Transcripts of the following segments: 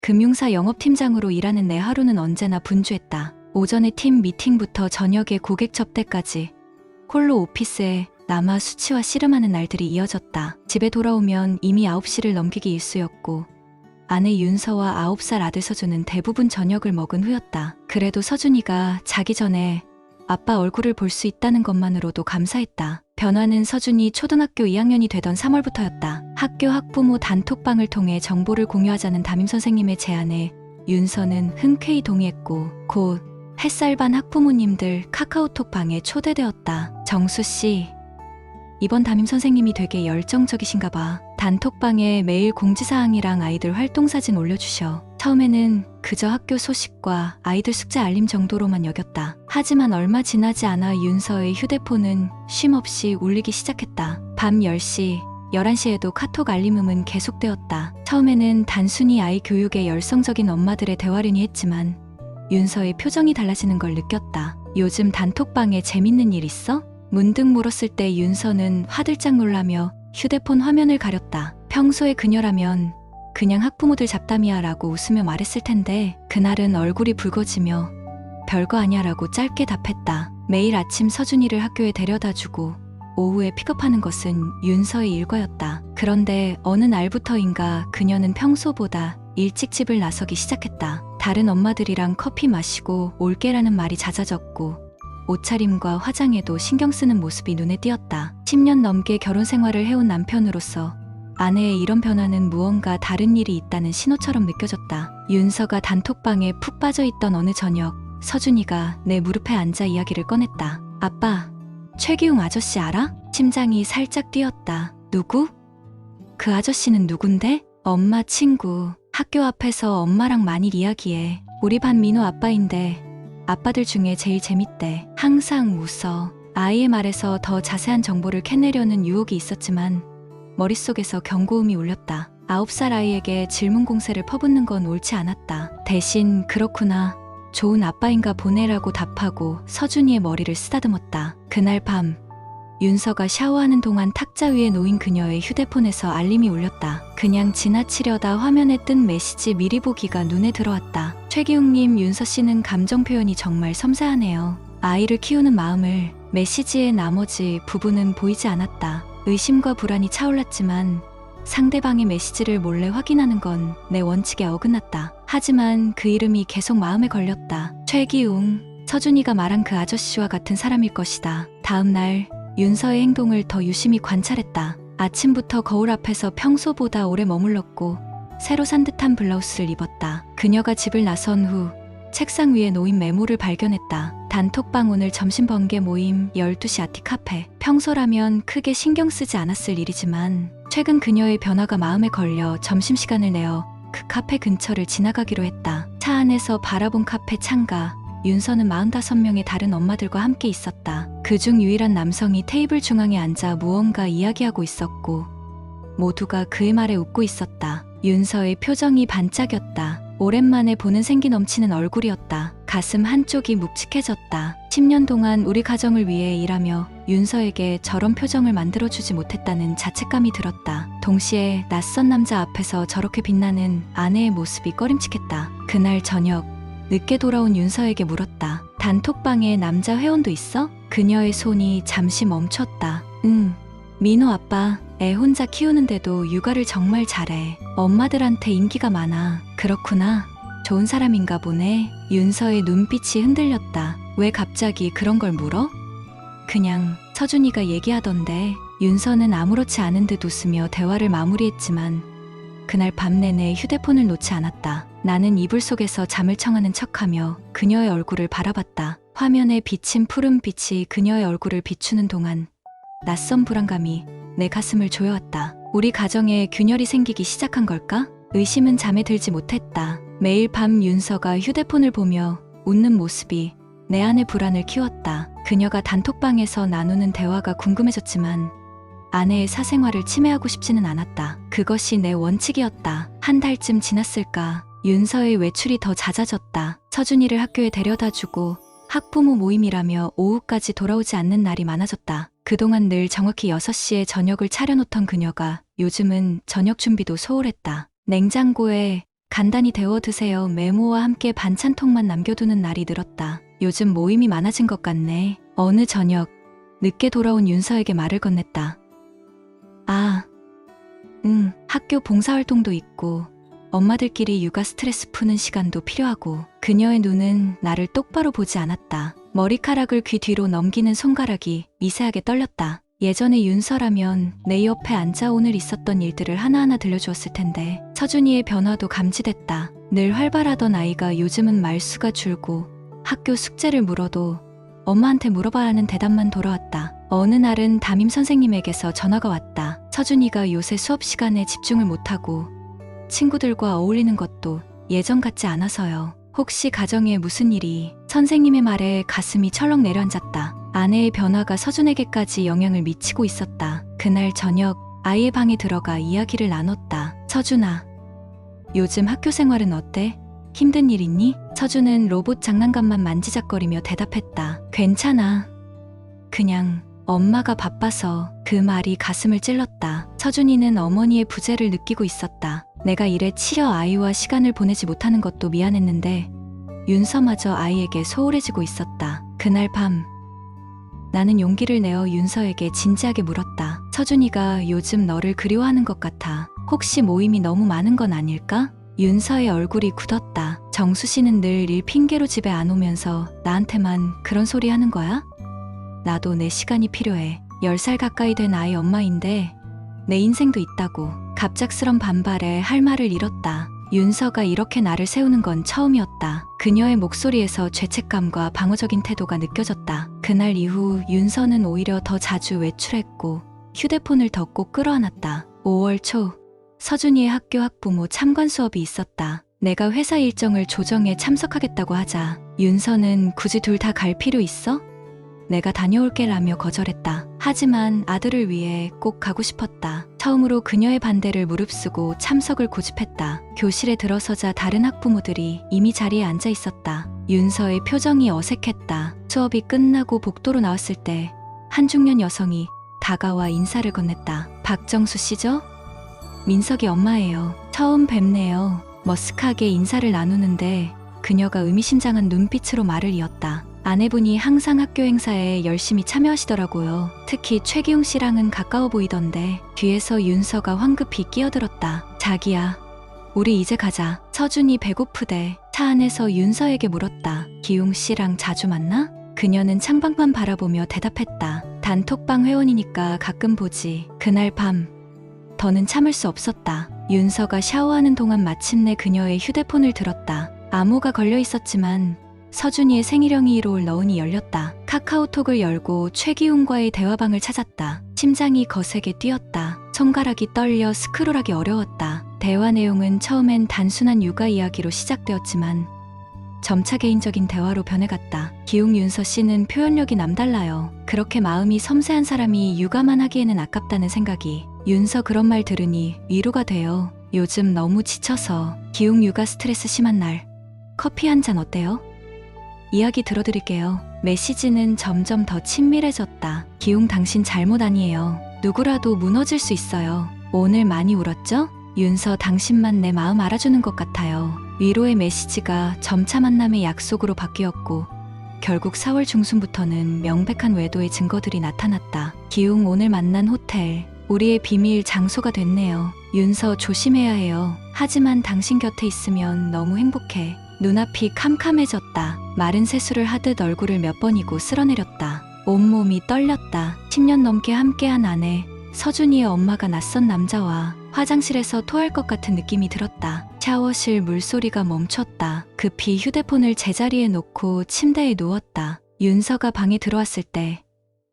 금융사 영업팀장으로 일하는 내 하루는 언제나 분주했다. 오전에 팀 미팅부터 저녁에 고객 접대까지 홀로 오피스에 남아 수치와 씨름하는 날들이 이어졌다. 집에 돌아오면 이미 9시를 넘기기 일쑤였고 아내 윤서와 9살 아들 서준은 대부분 저녁을 먹은 후였다. 그래도 서준이가 자기 전에 아빠 얼굴을 볼 수 있다는 것만으로도 감사했다. 변화는 서준이 초등학교 2학년이 되던 3월부터였다. 학교 학부모 단톡방을 통해 정보를 공유하자는 담임선생님의 제안에 윤서는 흔쾌히 동의했고 곧 햇살반 학부모님들 카카오톡방에 초대되었다. 정수씨, 이번 담임선생님이 되게 열정적이신가 봐. 단톡방에 매일 공지사항이랑 아이들 활동사진 올려주셔. 처음에는 그저 학교 소식과 아이들 숙제 알림 정도로만 여겼다. 하지만 얼마 지나지 않아 윤서의 휴대폰은 쉼없이 울리기 시작했다. 밤 10시, 11시에도 카톡 알림음은 계속되었다. 처음에는 단순히 아이 교육에 열성적인 엄마들의 대화려니 했지만 윤서의 표정이 달라지는 걸 느꼈다. 요즘 단톡방에 재밌는 일 있어? 문득 물었을 때 윤서는 화들짝 놀라며 휴대폰 화면을 가렸다. 평소에 그녀라면 그냥 학부모들 잡담이야 라고 웃으며 말했을 텐데 그날은 얼굴이 붉어지며 별거 아니야 라고 짧게 답했다. 매일 아침 서준이를 학교에 데려다주고 오후에 픽업하는 것은 윤서의 일과였다. 그런데 어느 날부터인가 그녀는 평소보다 일찍 집을 나서기 시작했다. 다른 엄마들이랑 커피 마시고 올게라는 말이 잦아졌고 옷차림과 화장에도 신경 쓰는 모습이 눈에 띄었다. 10년 넘게 결혼 생활을 해온 남편으로서 아내의 이런 변화는 무언가 다른 일이 있다는 신호처럼 느껴졌다. 윤서가 단톡방에 푹 빠져있던 어느 저녁, 서준이가 내 무릎에 앉아 이야기를 꺼냈다. 아빠, 최기웅 아저씨 알아? 심장이 살짝 뛰었다. 누구? 그 아저씨는 누군데? 엄마 친구. 학교 앞에서 엄마랑 많이 이야기해. 우리 반 민호 아빠인데 아빠들 중에 제일 재밌대. 항상 웃어. 아이의 말에서 더 자세한 정보를 캐내려는 유혹이 있었지만 머릿속에서 경고음이 울렸다. 9살 아이에게 질문 공세를 퍼붓는 건 옳지 않았다. 대신 그렇구나. 좋은 아빠인가 보네라고 답하고 서준이의 머리를 쓰다듬었다. 그날 밤 윤서가 샤워하는 동안 탁자 위에 놓인 그녀의 휴대폰에서 알림이 울렸다. 그냥 지나치려다 화면에 뜬 메시지 미리 보기가 눈에 들어왔다. 최기웅님, 윤서 씨는 감정 표현이 정말 섬세하네요. 아이를 키우는 마음을 메시지의 나머지 부분은 보이지 않았다. 의심과 불안이 차올랐지만 상대방의 메시지를 몰래 확인하는 건 내 원칙에 어긋났다. 하지만 그 이름이 계속 마음에 걸렸다. 최기웅, 서준이가 말한 그 아저씨와 같은 사람일 것이다. 다음 날 윤서의 행동을 더 유심히 관찰했다. 아침부터 거울 앞에서 평소보다 오래 머물렀고 새로 산 듯한 블라우스를 입었다. 그녀가 집을 나선 후 책상 위에 놓인 메모를 발견했다. 단톡방 오늘 점심 번개 모임 12시 아티 카페. 평소라면 크게 신경 쓰지 않았을 일이지만 최근 그녀의 변화가 마음에 걸려 점심시간을 내어 그 카페 근처를 지나가기로 했다. 차 안에서 바라본 카페 창가. 윤서는 45명의 다른 엄마들과 함께 있었다. 그중 유일한 남성이 테이블 중앙에 앉아 무언가 이야기하고 있었고 모두가 그의 말에 웃고 있었다. 윤서의 표정이 반짝였다. 오랜만에 보는 생기 넘치는 얼굴이었다. 가슴 한쪽이 묵직해졌다. 10년 동안 우리 가정을 위해 일하며 윤서에게 저런 표정을 만들어주지 못했다는 자책감이 들었다. 동시에 낯선 남자 앞에서 저렇게 빛나는 아내의 모습이 꺼림칙했다. 그날 저녁 늦게 돌아온 윤서에게 물었다. 단톡방에 남자 회원도 있어? 그녀의 손이 잠시 멈췄다. 응. 민호 아빠, 애 혼자 키우는데도 육아를 정말 잘해. 엄마들한테 인기가 많아. 그렇구나. 좋은 사람인가 보네. 윤서의 눈빛이 흔들렸다. 왜 갑자기 그런 걸 물어? 그냥 서준이가 얘기하던데. 윤서는 아무렇지 않은 듯 웃으며 대화를 마무리했지만 그날 밤 내내 휴대폰을 놓지 않았다. 나는 이불 속에서 잠을 청하는 척하며 그녀의 얼굴을 바라봤다. 화면에 비친 푸른 빛이 그녀의 얼굴을 비추는 동안 낯선 불안감이 내 가슴을 조여왔다. 우리 가정에 균열이 생기기 시작한 걸까? 의심은 잠에 들지 못했다. 매일 밤 윤서가 휴대폰을 보며 웃는 모습이 내 안의 불안을 키웠다. 그녀가 단톡방에서 나누는 대화가 궁금해졌지만 아내의 사생활을 침해하고 싶지는 않았다. 그것이 내 원칙이었다. 한 달쯤 지났을까? 윤서의 외출이 더 잦아졌다. 서준이를 학교에 데려다주고 학부모 모임이라며 오후까지 돌아오지 않는 날이 많아졌다. 그동안 늘 정확히 6시에 저녁을 차려놓던 그녀가 요즘은 저녁 준비도 소홀했다. 냉장고에 간단히 데워 드세요. 메모와 함께 반찬통만 남겨두는 날이 늘었다. 요즘 모임이 많아진 것 같네. 어느 저녁 늦게 돌아온 윤서에게 말을 건넸다. 아, 학교 봉사활동도 있고 엄마들끼리 육아 스트레스 푸는 시간도 필요하고. 그녀의 눈은 나를 똑바로 보지 않았다. 머리카락을 귀 뒤로 넘기는 손가락이 미세하게 떨렸다. 예전에 윤서라면 내 옆에 앉아 오늘 있었던 일들을 하나하나 들려주었을 텐데 서준이의 변화도 감지됐다. 늘 활발하던 아이가 요즘은 말수가 줄고 학교 숙제를 물어도 엄마한테 물어봐야 하는 대답만 돌아왔다. 어느 날은 담임 선생님에게서 전화가 왔다. 서준이가 요새 수업 시간에 집중을 못하고 친구들과 어울리는 것도 예전 같지 않아서요. 혹시 가정에 무슨 일이? 선생님의 말에 가슴이 철렁 내려앉았다. 아내의 변화가 서준에게까지 영향을 미치고 있었다. 그날 저녁 아이의 방에 들어가 이야기를 나눴다. 서준아, 요즘 학교 생활은 어때? 힘든 일 있니? 서준은 로봇 장난감만 만지작거리며 대답했다. 괜찮아. 그냥 엄마가 바빠서. 그 말이 가슴을 찔렀다. 서준이는 어머니의 부재를 느끼고 있었다. 내가 일에 치여 아이와 시간을 보내지 못하는 것도 미안했는데 윤서마저 아이에게 소홀해지고 있었다. 그날 밤 나는 용기를 내어 윤서에게 진지하게 물었다. 서준이가 요즘 너를 그리워하는 것 같아. 혹시 모임이 너무 많은 건 아닐까? 윤서의 얼굴이 굳었다. 정수 씨는 늘 일 핑계로 집에 안 오면서 나한테만 그런 소리 하는 거야? 나도 내 시간이 필요해. 10살 가까이 된 아이 엄마인데 내 인생도 있다고. 갑작스런 반발에 할 말을 잃었다. 윤서가 이렇게 나를 세우는 건 처음이었다. 그녀의 목소리에서 죄책감과 방어적인 태도가 느껴졌다. 그날 이후 윤서는 오히려 더 자주 외출했고 휴대폰을 더 꼭 끌어안았다. 5월 초 서준이의 학교 학부모 참관 수업이 있었다. 내가 회사 일정을 조정해 참석하겠다고 하자 윤서는 굳이 둘 다 갈 필요 있어? 내가 다녀올게 라며 거절했다. 하지만 아들을 위해 꼭 가고 싶었다. 처음으로 그녀의 반대를 무릅쓰고 참석을 고집했다. 교실에 들어서자 다른 학부모들이 이미 자리에 앉아 있었다. 윤서의 표정이 어색했다. 수업이 끝나고 복도로 나왔을 때 한 중년 여성이 다가와 인사를 건넸다. 박정수 씨죠? 민석이 엄마예요. 처음 뵙네요. 머쓱하게 인사를 나누는데 그녀가 의미심장한 눈빛으로 말을 이었다. 아내분이 항상 학교 행사에 열심히 참여하시더라고요. 특히 최기웅 씨랑은 가까워 보이던데. 뒤에서 윤서가 황급히 끼어들었다. 자기야, 우리 이제 가자. 서준이 배고프대. 차 안에서 윤서에게 물었다. 기웅 씨랑 자주 만나? 그녀는 창밖만 바라보며 대답했다. 단톡방 회원이니까 가끔 보지. 그날 밤 더는 참을 수 없었다. 윤서가 샤워하는 동안 마침내 그녀의 휴대폰을 들었다. 암호가 걸려 있었지만 서준이의 생일형이 1호 너은이 열렸다. 카카오톡을 열고 최기훈과의 대화방을 찾았다. 심장이 거세게 뛰었다. 손가락이 떨려 스크롤하기 어려웠다. 대화 내용은 처음엔 단순한 육아 이야기로 시작되었지만 점차 개인적인 대화로 변해갔다. 기웅 윤서 씨는 표현력이 남달라요. 그렇게 마음이 섬세한 사람이 육아만 하기에는 아깝다는 생각이. 윤서 그런 말 들으니 위로가 돼요. 요즘 너무 지쳐서. 기웅 육아 스트레스 심한 날 커피 한 잔 어때요? 이야기 들어드릴게요. 메시지는 점점 더 친밀해졌다. 기웅 당신 잘못 아니에요. 누구라도 무너질 수 있어요. 오늘 많이 울었죠? 윤서 당신만 내 마음 알아주는 것 같아요. 위로의 메시지가 점차 만남의 약속으로 바뀌었고 결국 4월 중순부터는 명백한 외도의 증거들이 나타났다. 기웅 오늘 만난 호텔 우리의 비밀 장소가 됐네요. 윤서 조심해야 해요. 하지만 당신 곁에 있으면 너무 행복해. 눈앞이 캄캄해졌다. 마른 세수를 하듯 얼굴을 몇 번이고 쓸어내렸다. 온몸이 떨렸다. 10년 넘게 함께한 아내, 서준이의 엄마가 낯선 남자와 화장실에서 토할 것 같은 느낌이 들었다. 샤워실 물소리가 멈췄다. 급히 휴대폰을 제자리에 놓고 침대에 누웠다. 윤서가 방에 들어왔을 때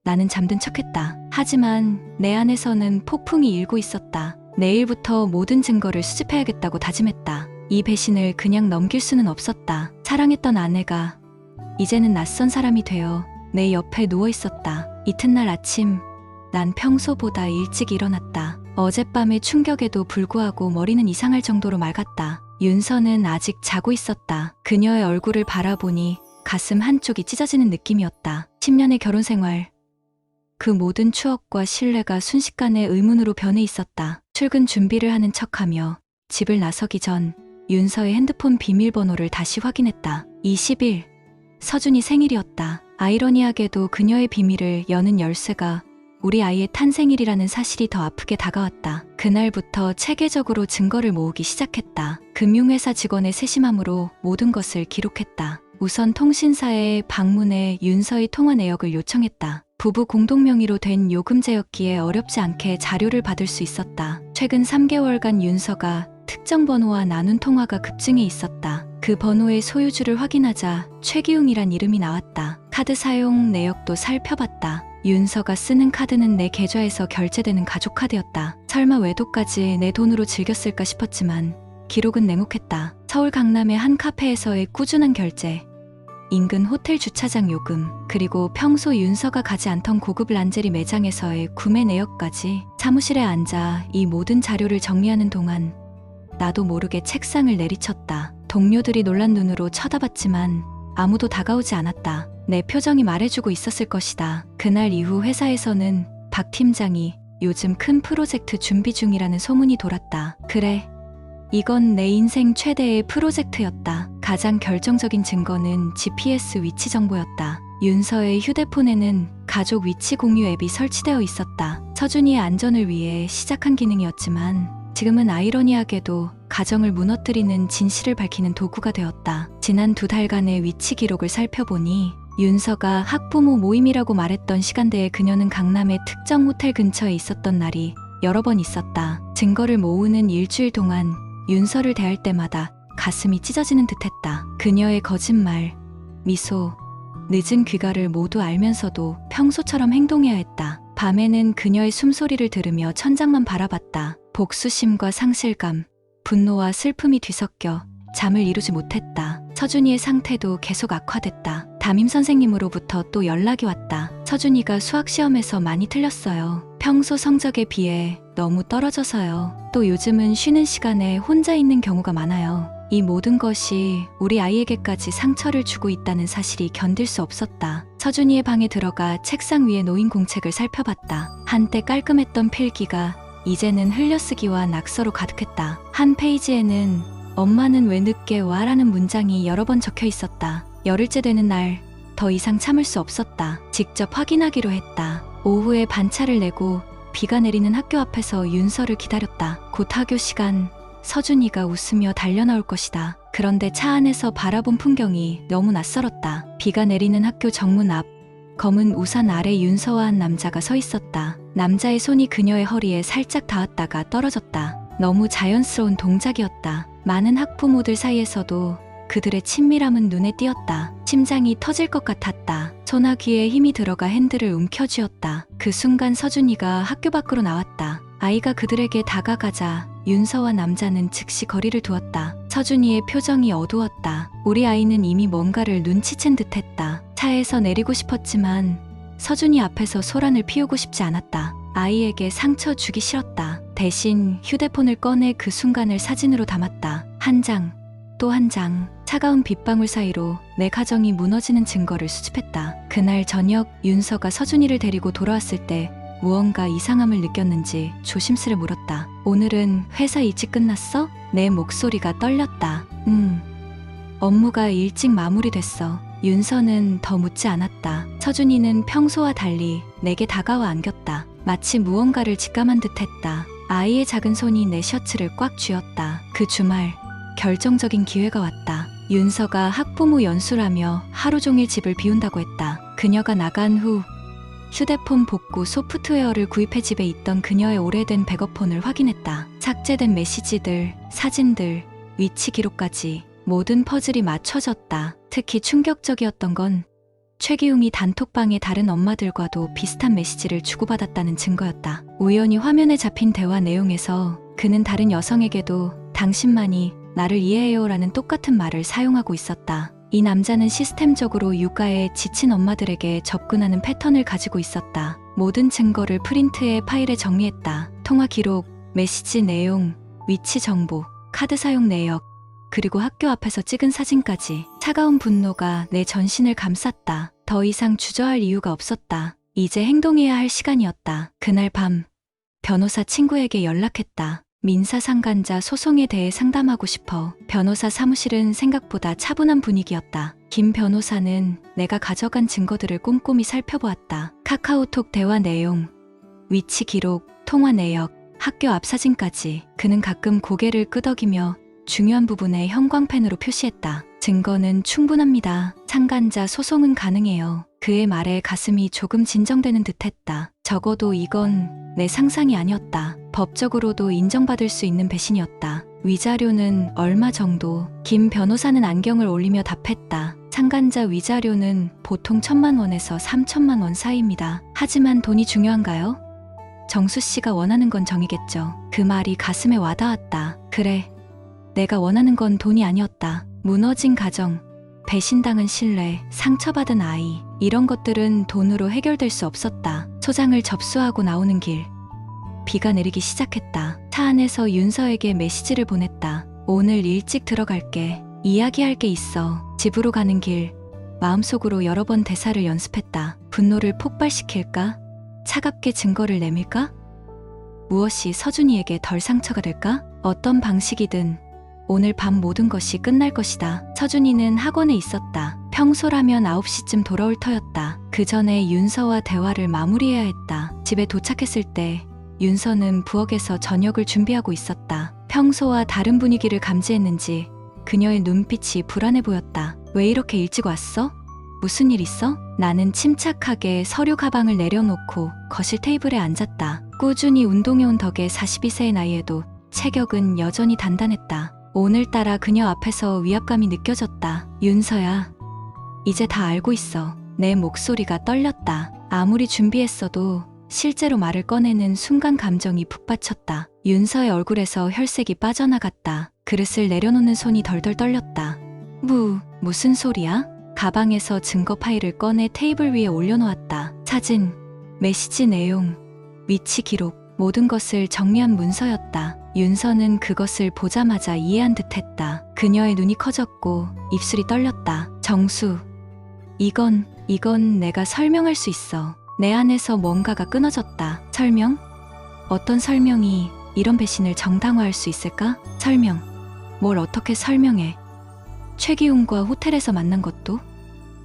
나는 잠든 척했다. 하지만 내 안에서는 폭풍이 일고 있었다. 내일부터 모든 증거를 수집해야겠다고 다짐했다. 이 배신을 그냥 넘길 수는 없었다. 사랑했던 아내가 이제는 낯선 사람이 되어 내 옆에 누워 있었다. 이튿날 아침 난 평소보다 일찍 일어났다. 어젯밤의 충격에도 불구하고 머리는 이상할 정도로 맑았다. 윤서는 아직 자고 있었다. 그녀의 얼굴을 바라보니 가슴 한쪽이 찢어지는 느낌이었다. 10년의 결혼 생활. 그 모든 추억과 신뢰가 순식간에 의문으로 변해 있었다. 출근 준비를 하는 척하며 집을 나서기 전 윤서의 핸드폰 비밀번호를 다시 확인했다. 20일, 서준이 생일이었다. 아이러니하게도 그녀의 비밀을 여는 열쇠가 우리 아이의 탄생일이라는 사실이 더 아프게 다가왔다. 그날부터 체계적으로 증거를 모으기 시작했다. 금융회사 직원의 세심함으로 모든 것을 기록했다. 우선 통신사에 방문해 윤서의 통화 내역을 요청했다. 부부 공동 명의로 된 요금제였기에 어렵지 않게 자료를 받을 수 있었다. 최근 3개월간 윤서가 특정 번호와 나눈 통화가 급증해 있었다. 그 번호의 소유주를 확인하자 최기웅이란 이름이 나왔다. 카드 사용 내역도 살펴봤다. 윤서가 쓰는 카드는 내 계좌에서 결제되는 가족 카드였다. 설마 외도까지 내 돈으로 즐겼을까 싶었지만 기록은 냉혹했다. 서울 강남의 한 카페에서의 꾸준한 결제, 인근 호텔 주차장 요금, 그리고 평소 윤서가 가지 않던 고급 란제리 매장에서의 구매 내역까지. 사무실에 앉아 이 모든 자료를 정리하는 동안 나도 모르게 책상을 내리쳤다. 동료들이 놀란 눈으로 쳐다봤지만 아무도 다가오지 않았다. 내 표정이 말해주고 있었을 것이다. 그날 이후 회사에서는 박 팀장이 요즘 큰 프로젝트 준비 중이라는 소문이 돌았다. 그래, 이건 내 인생 최대의 프로젝트였다. 가장 결정적인 증거는 GPS 위치 정보였다. 윤서의 휴대폰에는 가족 위치 공유 앱이 설치되어 있었다. 서준이의 안전을 위해 시작한 기능이었지만 지금은 아이러니하게도 가정을 무너뜨리는 진실을 밝히는 도구가 되었다. 지난 2달간의 위치 기록을 살펴보니 윤서가 학부모 모임이라고 말했던 시간대에 그녀는 강남의 특정 호텔 근처에 있었던 날이 여러 번 있었다. 증거를 모으는 일주일 동안 윤서를 대할 때마다 가슴이 찢어지는 듯했다. 그녀의 거짓말, 미소, 늦은 귀가를 모두 알면서도 평소처럼 행동해야 했다. 밤에는 그녀의 숨소리를 들으며 천장만 바라봤다. 복수심과 상실감, 분노와 슬픔이 뒤섞여 잠을 이루지 못했다. 서준이의 상태도 계속 악화됐다. 담임 선생님으로부터 또 연락이 왔다. 서준이가 수학 시험에서 많이 틀렸어요. 평소 성적에 비해 너무 떨어져서요. 또 요즘은 쉬는 시간에 혼자 있는 경우가 많아요. 이 모든 것이 우리 아이에게까지 상처를 주고 있다는 사실이 견딜 수 없었다. 서준이의 방에 들어가 책상 위에 놓인 공책을 살펴봤다. 한때 깔끔했던 필기가 이제는 흘려쓰기와 낙서로 가득했다. 한 페이지에는 엄마는 왜 늦게 와? 라는 문장이 여러 번 적혀 있었다. 열흘째 되는 날, 더 이상 참을 수 없었다. 직접 확인하기로 했다. 오후에 반차를 내고 비가 내리는 학교 앞에서 윤서를 기다렸다. 곧 학교 시간, 서준이가 웃으며 달려나올 것이다. 그런데 차 안에서 바라본 풍경이 너무 낯설었다. 비가 내리는 학교 정문 앞, 검은 우산 아래 윤서와 한 남자가 서 있었다. 남자의 손이 그녀의 허리에 살짝 닿았다가 떨어졌다. 너무 자연스러운 동작이었다. 많은 학부모들 사이에서도 그들의 친밀함은 눈에 띄었다. 심장이 터질 것 같았다. 소나귀에 힘이 들어가 핸들을 움켜쥐었다. 그 순간 서준이가 학교 밖으로 나왔다. 아이가 그들에게 다가가자 윤서와 남자는 즉시 거리를 두었다. 서준이의 표정이 어두웠다. 우리 아이는 이미 뭔가를 눈치챈 듯했다. 차에서 내리고 싶었지만 서준이 앞에서 소란을 피우고 싶지 않았다. 아이에게 상처 주기 싫었다. 대신 휴대폰을 꺼내 그 순간을 사진으로 담았다. 한 장, 또 한 장. 차가운 빗방울 사이로 내 가정이 무너지는 증거를 수집했다. 그날 저녁 윤서가 서준이를 데리고 돌아왔을 때 무언가 이상함을 느꼈는지 조심스레 물었다. 오늘은 회사 일찍 끝났어? 내 목소리가 떨렸다. 업무가 일찍 마무리됐어. 윤서는 더 묻지 않았다. 서준이는 평소와 달리 내게 다가와 안겼다. 마치 무언가를 직감한 듯했다. 아이의 작은 손이 내 셔츠를 꽉 쥐었다. 그 주말 결정적인 기회가 왔다. 윤서가 학부모 연수라며 하루 종일 집을 비운다고 했다. 그녀가 나간 후 휴대폰 복구 소프트웨어를 구입해 집에 있던 그녀의 오래된 백업폰을 확인했다. 삭제된 메시지들, 사진들, 위치 기록까지 모든 퍼즐이 맞춰졌다. 특히 충격적이었던 건 최기웅이 단톡방에 다른 엄마들과도 비슷한 메시지를 주고받았다는 증거였다. 우연히 화면에 잡힌 대화 내용에서 그는 다른 여성에게도 당신만이 나를 이해해요라는 똑같은 말을 사용하고 있었다. 이 남자는 시스템적으로 육아에 지친 엄마들에게 접근하는 패턴을 가지고 있었다. 모든 증거를 프린트해 파일에 정리했다. 통화 기록, 메시지 내용, 위치 정보, 카드 사용 내역, 그리고 학교 앞에서 찍은 사진까지. 차가운 분노가 내 전신을 감쌌다. 더 이상 주저할 이유가 없었다. 이제 행동해야 할 시간이었다. 그날 밤 변호사 친구에게 연락했다. 민사상간자 소송에 대해 상담하고 싶어. 변호사 사무실은 생각보다 차분한 분위기였다. 김 변호사는 내가 가져간 증거들을 꼼꼼히 살펴보았다. 카카오톡 대화 내용, 위치 기록, 통화 내역, 학교 앞 사진까지. 그는 가끔 고개를 끄덕이며 중요한 부분에 형광펜으로 표시했다. 증거는 충분합니다. 상간자 소송은 가능해요. 그의 말에 가슴이 조금 진정되는 듯했다. 적어도 이건 내 상상이 아니었다. 법적으로도 인정받을 수 있는 배신이었다. 위자료는 얼마 정도? 김 변호사는 안경을 올리며 답했다. 상간자 위자료는 보통 1,000만 원에서 3,000만 원 사이입니다. 하지만 돈이 중요한가요? 정수 씨가 원하는 건 정이겠죠. 그 말이 가슴에 와닿았다. 그래, 내가 원하는 건 돈이 아니었다. 무너진 가정, 배신당한 신뢰, 상처받은 아이, 이런 것들은 돈으로 해결될 수 없었다. 소장을 접수하고 나오는 길, 비가 내리기 시작했다. 차 안에서 윤서에게 메시지를 보냈다. 오늘 일찍 들어갈게. 이야기할 게 있어. 집으로 가는 길, 마음속으로 여러 번 대사를 연습했다. 분노를 폭발시킬까? 차갑게 증거를 내밀까? 무엇이 서준이에게 덜 상처가 될까? 어떤 방식이든 오늘 밤 모든 것이 끝날 것이다. 서준이는 학원에 있었다. 평소라면 9시쯤 돌아올 터였다. 그 전에 윤서와 대화를 마무리해야 했다. 집에 도착했을 때 윤서는 부엌에서 저녁을 준비하고 있었다. 평소와 다른 분위기를 감지했는지 그녀의 눈빛이 불안해 보였다. 왜 이렇게 일찍 왔어? 무슨 일 있어? 나는 침착하게 서류 가방을 내려놓고 거실 테이블에 앉았다. 꾸준히 운동해온 덕에 42세의 나이에도 체격은 여전히 단단했다. 오늘따라 그녀 앞에서 위압감이 느껴졌다. 윤서야, 이제 다 알고 있어. 내 목소리가 떨렸다. 아무리 준비했어도 실제로 말을 꺼내는 순간 감정이 북받쳤다. 윤서의 얼굴에서 혈색이 빠져나갔다. 그릇을 내려놓는 손이 덜덜 떨렸다. 무슨 소리야? 가방에서 증거 파일을 꺼내 테이블 위에 올려놓았다. 사진, 메시지 내용, 위치 기록, 모든 것을 정리한 문서였다. 윤서는 그것을 보자마자 이해한 듯했다. 그녀의 눈이 커졌고 입술이 떨렸다. 정수, 이건 내가 설명할 수 있어. 내 안에서 뭔가가 끊어졌다. 설명? 어떤 설명이 이런 배신을 정당화할 수 있을까? 설명. 뭘 어떻게 설명해? 최기훈과 호텔에서 만난 것도?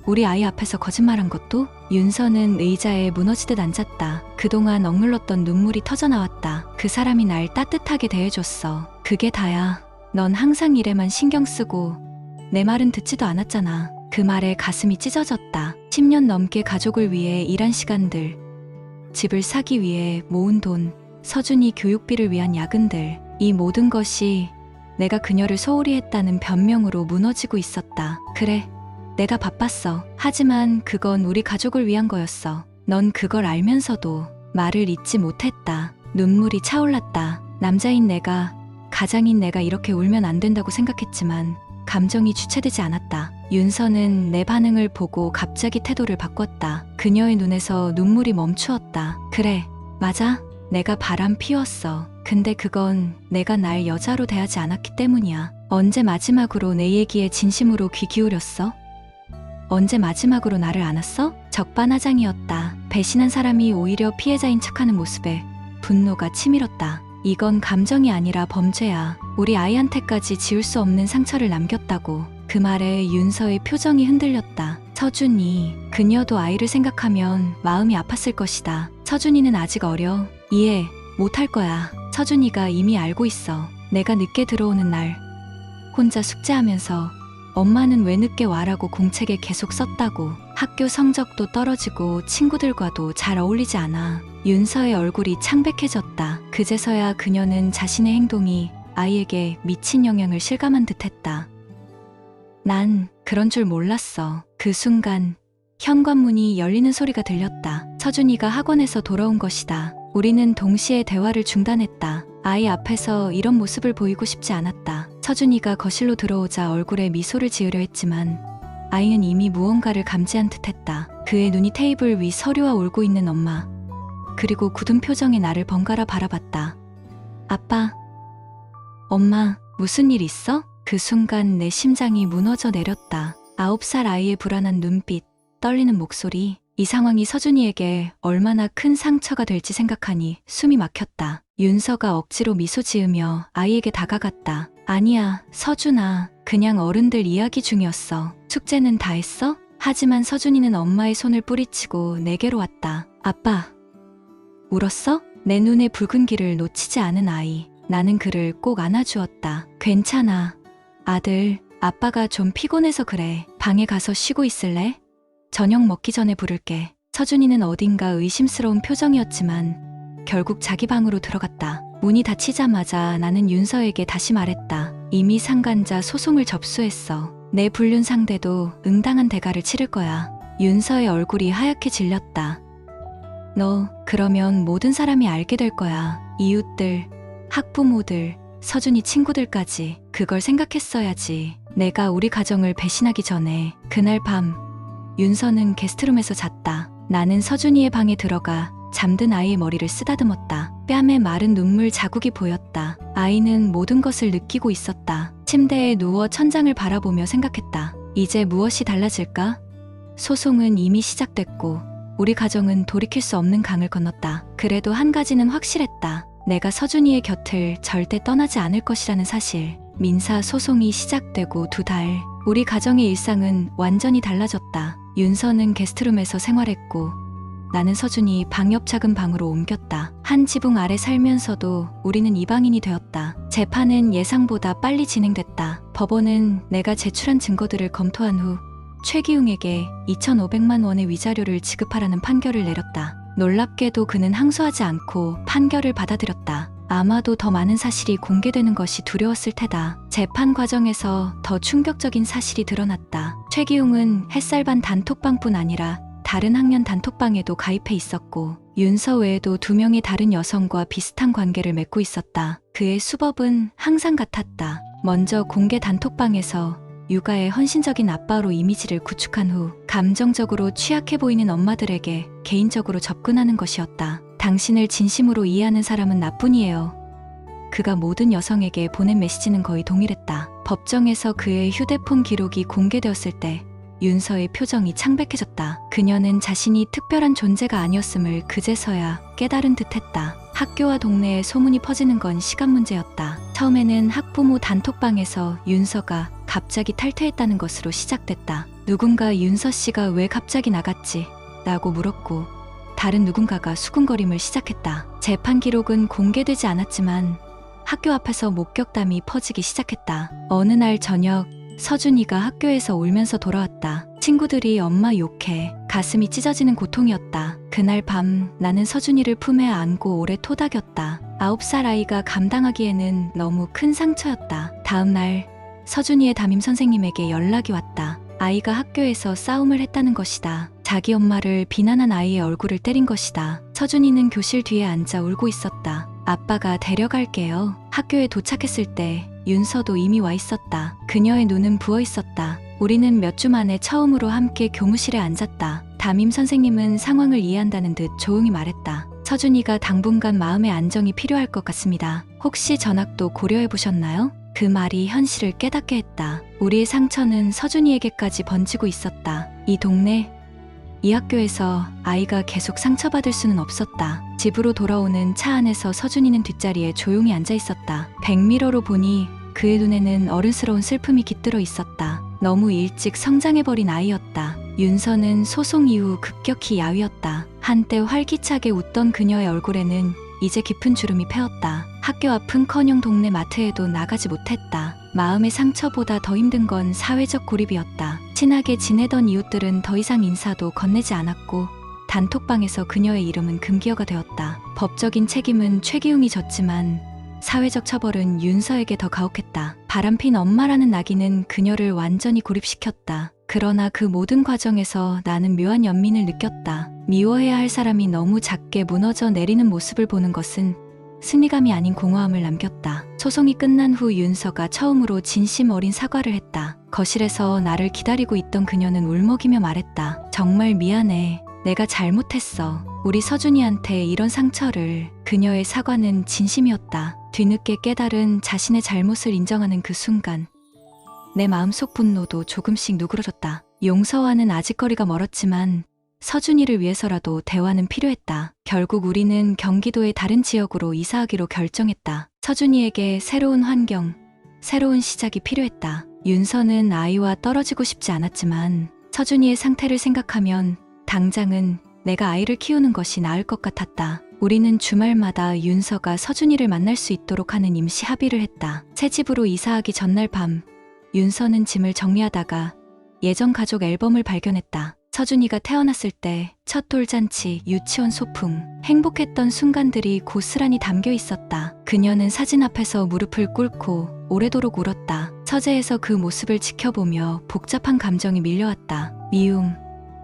우리 아이 앞에서 거짓말한 것도? 윤서는 의자에 무너지듯 앉았다. 그동안 억눌렀던 눈물이 터져나왔다. 그 사람이 날 따뜻하게 대해줬어. 그게 다야. 넌 항상 일에만 신경 쓰고 내 말은 듣지도 않았잖아. 그 말에 가슴이 찢어졌다. 10년 넘게 가족을 위해 일한 시간들, 집을 사기 위해 모은 돈, 서준이 교육비를 위한 야근들, 이 모든 것이 내가 그녀를 소홀히 했다는 변명으로 무너지고 있었다. 그래, 내가 바빴어. 하지만 그건 우리 가족을 위한 거였어. 넌 그걸 알면서도 말을 잇지 못했다. 눈물이 차올랐다. 남자인 내가, 가장인 내가 이렇게 울면 안 된다고 생각했지만 감정이 주체되지 않았다. 윤서는 내 반응을 보고 갑자기 태도를 바꿨다. 그녀의 눈에서 눈물이 멈추었다. 그래, 맞아. 내가 바람 피웠어. 근데 그건 내가 날 여자로 대하지 않았기 때문이야. 언제 마지막으로 내 얘기에 진심으로 귀 기울였어? 언제 마지막으로 나를 안았어? 적반하장이었다. 배신한 사람이 오히려 피해자인 척하는 모습에 분노가 치밀었다. 이건 감정이 아니라 범죄야. 우리 아이한테까지 지울 수 없는 상처를 남겼다고. 그 말에 윤서의 표정이 흔들렸다. 서준이, 그녀도 아이를 생각하면 마음이 아팠을 것이다. 서준이는 아직 어려. 이해 못할 거야. 서준이가 이미 알고 있어. 내가 늦게 들어오는 날 혼자 숙제하면서 엄마는 왜 늦게 와라고 공책에 계속 썼다고. 학교 성적도 떨어지고 친구들과도 잘 어울리지 않아. 윤서의 얼굴이 창백해졌다. 그제서야 그녀는 자신의 행동이 아이에게 미친 영향을 실감한 듯했다. 난 그런 줄 몰랐어. 그 순간 현관문이 열리는 소리가 들렸다. 서준이가 학원에서 돌아온 것이다. 우리는 동시에 대화를 중단했다. 아이 앞에서 이런 모습을 보이고 싶지 않았다. 서준이가 거실로 들어오자 얼굴에 미소를 지으려 했지만 아이는 이미 무언가를 감지한 듯했다. 그의 눈이 테이블 위 서류와 울고 있는 엄마, 그리고 굳은 표정의 나를 번갈아 바라봤다. 아빠, 엄마, 무슨 일 있어? 그 순간 내 심장이 무너져 내렸다. 9살 아이의 불안한 눈빛, 떨리는 목소리, 이 상황이 서준이에게 얼마나 큰 상처가 될지 생각하니 숨이 막혔다. 윤서가 억지로 미소 지으며 아이에게 다가갔다. 아니야, 서준아. 그냥 어른들 이야기 중이었어. 숙제는 다 했어? 하지만 서준이는 엄마의 손을 뿌리치고 내게로 왔다. 아빠. 울었어? 내 눈에 붉은 길을 놓치지 않은 아이. 나는 그를 꼭 안아주었다. 괜찮아. 아들, 아빠가 좀 피곤해서 그래. 방에 가서 쉬고 있을래? 저녁 먹기 전에 부를게. 서준이는 어딘가 의심스러운 표정이었지만 결국 자기 방으로 들어갔다. 문이 닫히자마자 나는 윤서에게 다시 말했다. 이미 상간자 소송을 접수했어. 내 불륜 상대도 응당한 대가를 치를 거야. 윤서의 얼굴이 하얗게 질렸다. 너 그러면 모든 사람이 알게 될 거야. 이웃들, 학부모들, 서준이 친구들까지. 그걸 생각했어야지. 내가 우리 가정을 배신하기 전에. 그날 밤 윤서는 게스트룸에서 잤다. 나는 서준이의 방에 들어가 잠든 아이의 머리를 쓰다듬었다. 뺨에 마른 눈물 자국이 보였다. 아이는 모든 것을 느끼고 있었다. 침대에 누워 천장을 바라보며 생각했다. 이제 무엇이 달라질까? 소송은 이미 시작됐고 우리 가정은 돌이킬 수 없는 강을 건넜다. 그래도 한 가지는 확실했다. 내가 서준이의 곁을 절대 떠나지 않을 것이라는 사실. 민사 소송이 시작되고 2달. 우리 가정의 일상은 완전히 달라졌다. 윤서는 게스트룸에서 생활했고 나는 서준이 방 옆 작은 방으로 옮겼다. 한 지붕 아래 살면서도 우리는 이방인이 되었다. 재판은 예상보다 빨리 진행됐다. 법원은 내가 제출한 증거들을 검토한 후 최기웅에게 2,500만 원의 위자료를 지급하라는 판결을 내렸다. 놀랍게도 그는 항소하지 않고 판결을 받아들였다. 아마도 더 많은 사실이 공개되는 것이 두려웠을 테다. 재판 과정에서 더 충격적인 사실이 드러났다. 최기웅은 햇살반 단톡방뿐 아니라 다른 학년 단톡방에도 가입해 있었고 윤서 외에도 2명의 다른 여성과 비슷한 관계를 맺고 있었다. 그의 수법은 항상 같았다. 먼저 공개 단톡방에서 육아의 헌신적인 아빠로 이미지를 구축한 후 감정적으로 취약해 보이는 엄마들에게 개인적으로 접근하는 것이었다. 당신을 진심으로 이해하는 사람은 나뿐이에요. 그가 모든 여성에게 보낸 메시지는 거의 동일했다. 법정에서 그의 휴대폰 기록이 공개되었을 때 윤서의 표정이 창백해졌다. 그녀는 자신이 특별한 존재가 아니었음을 그제서야 깨달은 듯했다. 학교와 동네에 소문이 퍼지는 건 시간 문제였다. 처음에는 학부모 단톡방에서 윤서가 갑자기 탈퇴했다는 것으로 시작됐다. 누군가 윤서 씨가 왜 갑자기 나갔지? 라고 물었고 다른 누군가가 수군거림을 시작했다. 재판 기록은 공개되지 않았지만 학교 앞에서 목격담이 퍼지기 시작했다. 어느 날 저녁 서준이가 학교에서 울면서 돌아왔다. 친구들이 엄마 욕해. 가슴이 찢어지는 고통이었다. 그날 밤 나는 서준이를 품에 안고 오래 토닥였다. 9살 아이가 감당하기에는 너무 큰 상처였다. 다음 날 서준이의 담임 선생님에게 연락이 왔다. 아이가 학교에서 싸움을 했다는 것이다. 자기 엄마를 비난한 아이의 얼굴을 때린 것이다. 서준이는 교실 뒤에 앉아 울고 있었다. 아빠가 데려갈게요. 학교에 도착했을 때 윤서도 이미 와 있었다. 그녀의 눈은 부어 있었다. 우리는 몇 주 만에 처음으로 함께 교무실에 앉았다. 담임 선생님은 상황을 이해한다는 듯 조용히 말했다. 서준이가 당분간 마음의 안정이 필요할 것 같습니다. 혹시 전학도 고려해 보셨나요? 그 말이 현실을 깨닫게 했다. 우리의 상처는 서준이에게까지 번지고 있었다. 이 동네, 이 학교에서 아이가 계속 상처받을 수는 없었다. 집으로 돌아오는 차 안에서 서준이는 뒷자리에 조용히 앉아 있었다. 백미러로 보니 그의 눈에는 어른스러운 슬픔이 깃들어 있었다. 너무 일찍 성장해버린 아이였다. 윤서는 소송 이후 급격히 야위었다. 한때 활기차게 웃던 그녀의 얼굴에는 이제 깊은 주름이 패었다. 학교 앞은커녕 동네 마트에도 나가지 못했다. 마음의 상처보다 더 힘든 건 사회적 고립이었다. 친하게 지내던 이웃들은 더 이상 인사도 건네지 않았고 단톡방에서 그녀의 이름은 금기어가 되었다. 법적인 책임은 최기웅이 졌지만 사회적 처벌은 윤서에게 더 가혹했다. 바람핀 엄마라는 낙인은 그녀를 완전히 고립시켰다. 그러나 그 모든 과정에서 나는 묘한 연민을 느꼈다. 미워해야 할 사람이 너무 작게 무너져 내리는 모습을 보는 것은 승리감이 아닌 공허함을 남겼다. 소송이 끝난 후 윤서가 처음으로 진심 어린 사과를 했다. 거실에서 나를 기다리고 있던 그녀는 울먹이며 말했다. 정말 미안해. 내가 잘못했어. 우리 서준이한테 이런 상처를. 그녀의 사과는 진심이었다. 뒤늦게 깨달은 자신의 잘못을 인정하는 그 순간 내 마음속 분노도 조금씩 누그러졌다. 용서와는 아직 거리가 멀었지만 서준이를 위해서라도 대화는 필요했다. 결국 우리는 경기도의 다른 지역으로 이사하기로 결정했다. 서준이에게 새로운 환경, 새로운 시작이 필요했다. 윤서는 아이와 떨어지고 싶지 않았지만 서준이의 상태를 생각하면 당장은 내가 아이를 키우는 것이 나을 것 같았다. 우리는 주말마다 윤서가 서준이를 만날 수 있도록 하는 임시 합의를 했다. 새 집으로 이사하기 전날 밤, 윤서는 짐을 정리하다가 예전 가족 앨범을 발견했다. 서준이가 태어났을 때 첫 돌잔치, 유치원 소풍, 행복했던 순간들이 고스란히 담겨 있었다. 그녀는 사진 앞에서 무릎을 꿇고 오래도록 울었다. 서재에서 그 모습을 지켜보며 복잡한 감정이 밀려왔다. 미움,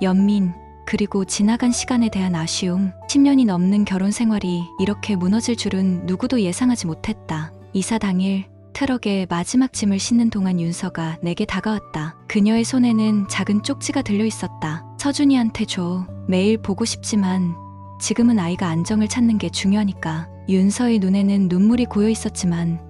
연민, 그리고 지나간 시간에 대한 아쉬움. 10년이 넘는 결혼 생활이 이렇게 무너질 줄은 누구도 예상하지 못했다. 이사 당일 트럭에 마지막 짐을 싣는 동안 윤서가 내게 다가왔다. 그녀의 손에는 작은 쪽지가 들려 있었다. 서준이한테 줘. 매일 보고 싶지만 지금은 아이가 안정을 찾는 게 중요하니까. 윤서의 눈에는 눈물이 고여 있었지만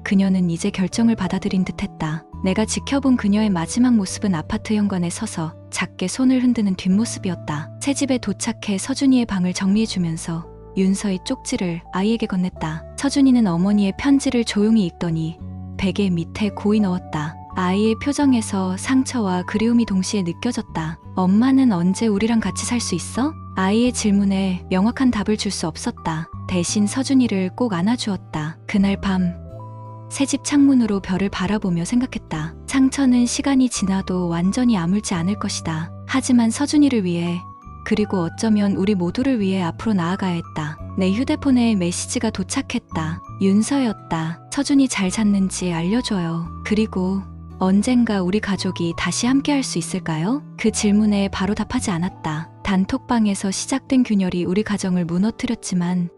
그녀는 이제 결정을 받아들인 듯했다. 내가 지켜본 그녀의 마지막 모습은 아파트 현관에 서서 작게 손을 흔드는 뒷모습이었다. 새 집에 도착해 서준이의 방을 정리해주면서 윤서의 쪽지를 아이에게 건넸다. 서준이는 어머니의 편지를 조용히 읽더니 베개 밑에 고이 넣었다. 아이의 표정에서 상처와 그리움이 동시에 느껴졌다. 엄마는 언제 우리랑 같이 살 수 있어? 아이의 질문에 명확한 답을 줄 수 없었다. 대신 서준이를 꼭 안아주었다. 그날 밤 새집 창문으로 별을 바라보며 생각했다. 상처는 시간이 지나도 완전히 아물지 않을 것이다. 하지만 서준이를 위해, 그리고 어쩌면 우리 모두를 위해 앞으로 나아가야 했다. 내 휴대폰에 메시지가 도착했다. 윤서였다. 서준이 잘 잤는지 알려줘요. 그리고 언젠가 우리 가족이 다시 함께할 수 있을까요? 그 질문에 바로 답하지 않았다. 단톡방에서 시작된 균열이 우리 가정을 무너뜨렸지만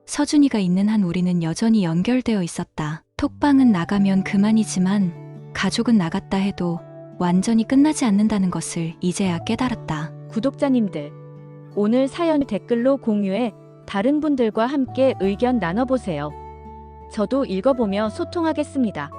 서준이가 있는 한 우리는 여전히 연결되어 있었다. 톡방은 나가면 그만이지만 가족은 나갔다 해도 완전히 끝나지 않는다는 것을 이제야 깨달았다. 구독자님들, 오늘 사연 댓글로 공유해 다른 분들과 함께 의견 나눠보세요. 저도 읽어보며 소통하겠습니다.